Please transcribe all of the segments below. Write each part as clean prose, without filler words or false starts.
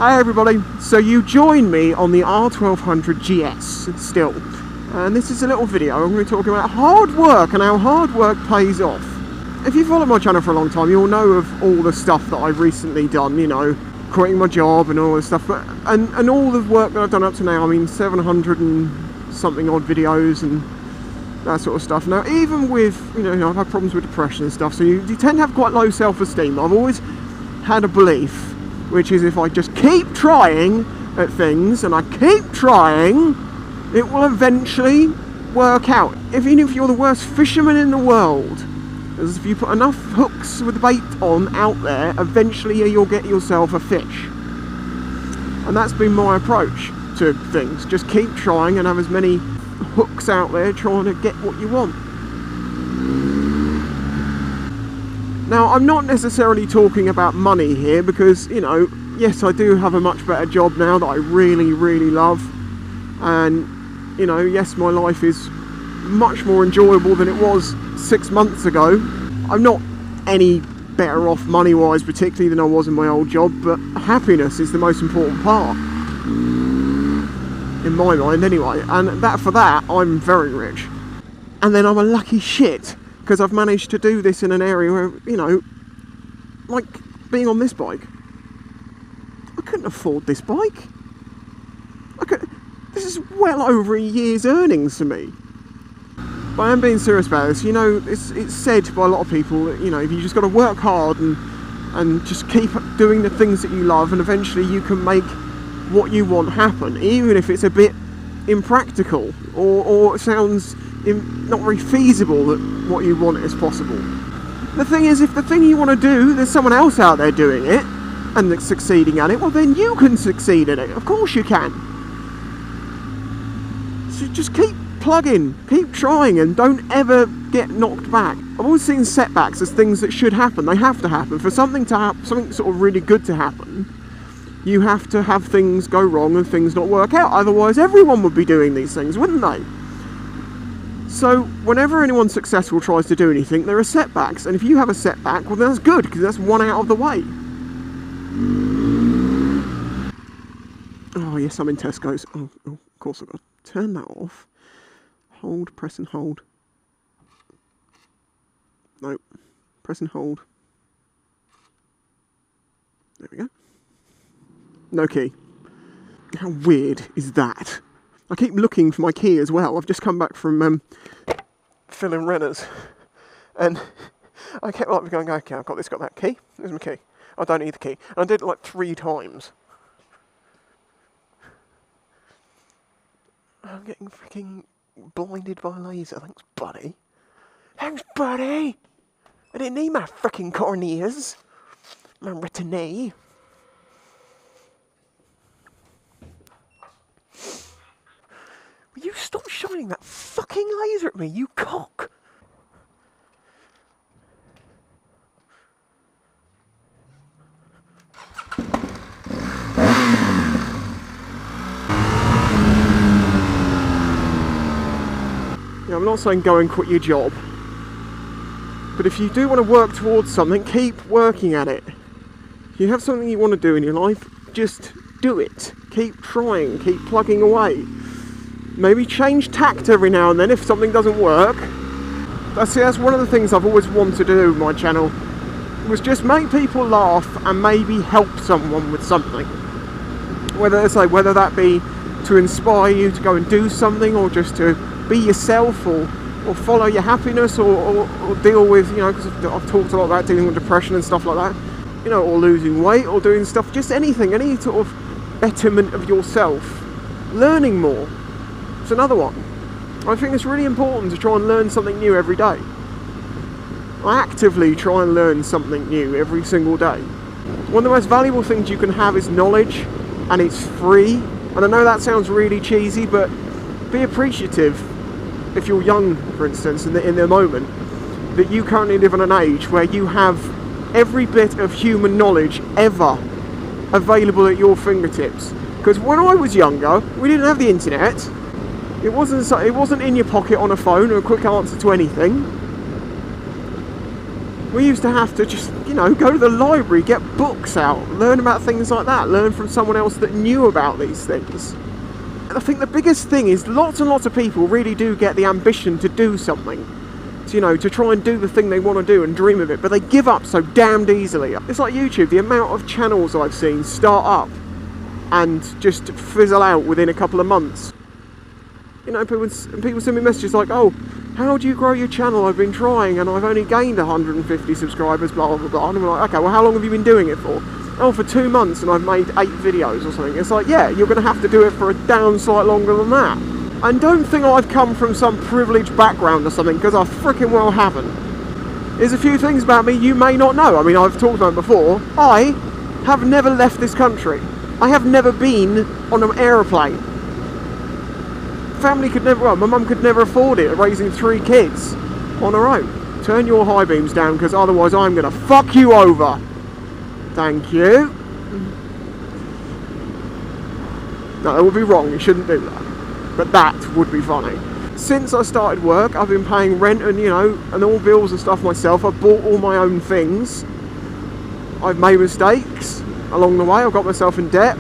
Hi everybody, so you join me on the R1200 GS still, and this is a little video. I'm going to be talking about hard work and how hard work pays off. If you followed my channel for a long time, you'll know of all the stuff that I've recently done, you know, quitting my job and all this stuff, but and all the work that I've done up to now. I mean, 700 and something odd videos and that sort of stuff. Now, even with, you know, I've had problems with depression and stuff, so you tend to have quite low self-esteem. I've always had a belief, which is if I just keep trying at things and I keep trying, it will eventually work out. Even if you're the worst fisherman in the world, as if you put enough hooks with bait on out there, eventually you'll get yourself a fish. And that's been my approach to things. Just keep trying and have as many hooks out there trying to get what you want. Now, I'm not necessarily talking about money here because, you know, yes, I do have a much better job now that I really, really love. And, you know, yes, my life is much more enjoyable than it was 6 months ago. I'm not any better off money-wise particularly than I was in my old job, but happiness is the most important part. In my mind, anyway. And for that, I'm very rich. And then I'm a lucky shit, because I've managed to do this in an area where, you know, like being on this bike. I couldn't afford this bike. This is well over a year's earnings for me. But I am being serious about this. You know, it's said by a lot of people that, you know, you just got to work hard and just keep doing the things that you love, and eventually you can make what you want happen, even if it's a bit impractical or it sounds not very feasible that what you want is possible. The thing is, if the thing you want to do, there's someone else out there doing it and that's succeeding at it, well then you can succeed at it. Of course you can. So just keep plugging, keep trying, and don't ever get knocked back. I've always seen setbacks as things that should happen. They have to happen. For something to happen, something sort of really good to happen, you have to have things go wrong and things not work out. Otherwise everyone would be doing these things, wouldn't they? So whenever anyone successful tries to do anything, there are setbacks, and if you have a setback, well that's good, because that's one out of the way. Oh yes, I'm in Tesco's. Oh, of course I've got to turn that off. Hold, press and hold. Nope. Press and hold. There we go. No key. How weird is that? I keep looking for my key as well. I've just come back from filling Renners, and I kept like going, okay, I've got this, got that key. There's my key. I don't need the key. And I did it like 3 times. I'm getting freaking blinded by a laser. Thanks, buddy. Thanks, buddy. I didn't need my freaking corneas. My retina. Will you stop shining that fucking laser at me, you cock? Yeah, I'm not saying go and quit your job, but if you do want to work towards something, keep working at it. If you have something you want to do in your life, just do it. Keep trying, keep plugging away. Maybe change tact every now and then if something doesn't work. That's one of the things I've always wanted to do with my channel, was just make people laugh and maybe help someone with something. Whether that be to inspire you to go and do something, or just to be yourself, or follow your happiness, or deal with, you know, because I've talked a lot about dealing with depression and stuff like that, you know, or losing weight, or doing stuff, just anything, any sort of betterment of yourself, learning more. It's another one. I think it's really important to try and learn something new every day. I actively try and learn something new every single day. One of the most valuable things you can have is knowledge, and it's free. And I know that sounds really cheesy, but be appreciative if you're young, for instance, in the moment, that you currently live in an age where you have every bit of human knowledge ever available at your fingertips. Because when I was younger, we didn't have the internet. It wasn't in your pocket on a phone or a quick answer to anything. We used to have to just, you know, go to the library, get books out, learn about things like that, learn from someone else that knew about these things. And I think the biggest thing is lots and lots of people really do get the ambition to do something. To, you know, to try and do the thing they want to do and dream of it, but they give up so damned easily. It's like YouTube, the amount of channels I've seen start up and just fizzle out within a couple of months. You know, people send me messages like, oh, how do you grow your channel? I've been trying and I've only gained 150 subscribers, blah, blah, blah. And I'm like, okay, well, how long have you been doing it for? Oh, for 2 months and I've made 8 videos or something. It's like, yeah, you're going to have to do it for a damn sight longer than that. And don't think I've come from some privileged background or something, because I frickin' well haven't. There's a few things about me you may not know. I mean, I've talked about it before. I have never left this country. I have never been on an aeroplane. Family could never, well, my mum could never afford it, raising 3 kids on her own. Turn your high beams down, because otherwise I'm going to fuck you over. Thank you. No, that would be wrong, you shouldn't do that. But that would be funny. Since I started work, I've been paying rent and, you know, and all bills and stuff myself. I've bought all my own things. I've made mistakes along the way. I've got myself in debt,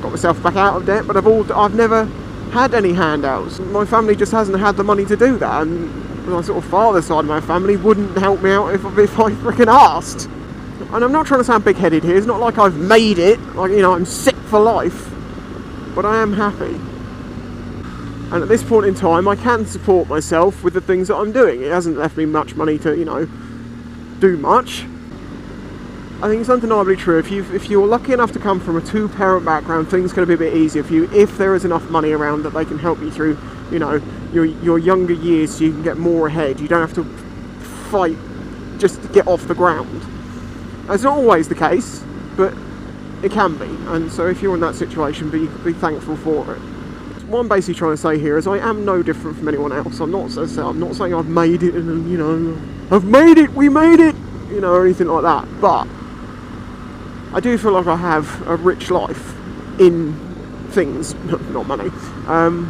got myself back out of debt, but I've never had any handouts. My family just hasn't had the money to do that, and my sort of father's side of my family wouldn't help me out if I freaking asked. And I'm not trying to sound big-headed here. It's not like I've made it, like, you know, I'm sick for life, but I am happy. And at this point in time, I can support myself with the things that I'm doing. It hasn't left me much money to, you know, do much. I think it's undeniably true. If you're lucky enough to come from a 2-parent background, things can be a bit easier for you if there is enough money around that they can help you through, you know, your younger years, so you can get more ahead. You don't have to fight just to get off the ground. That's not always the case, but it can be. And so if you're in that situation, be thankful for it. What I'm basically trying to say here is I am no different from anyone else. I'm not saying I've made it and, you know, I've made it, we made it, you know, or anything like that. But I do feel like I have a rich life in things, not money. And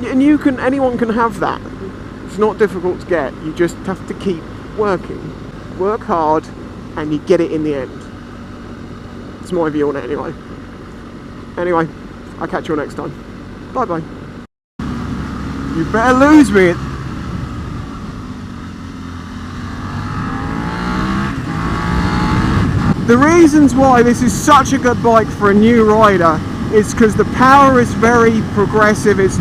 anyone can have that. It's not difficult to get. You just have to keep working. Work hard and you get it in the end. It's my view on it anyway. Anyway, I'll catch you all next time. Bye bye. You better lose me. The reasons why this is such a good bike for a new rider is because the power is very progressive. It's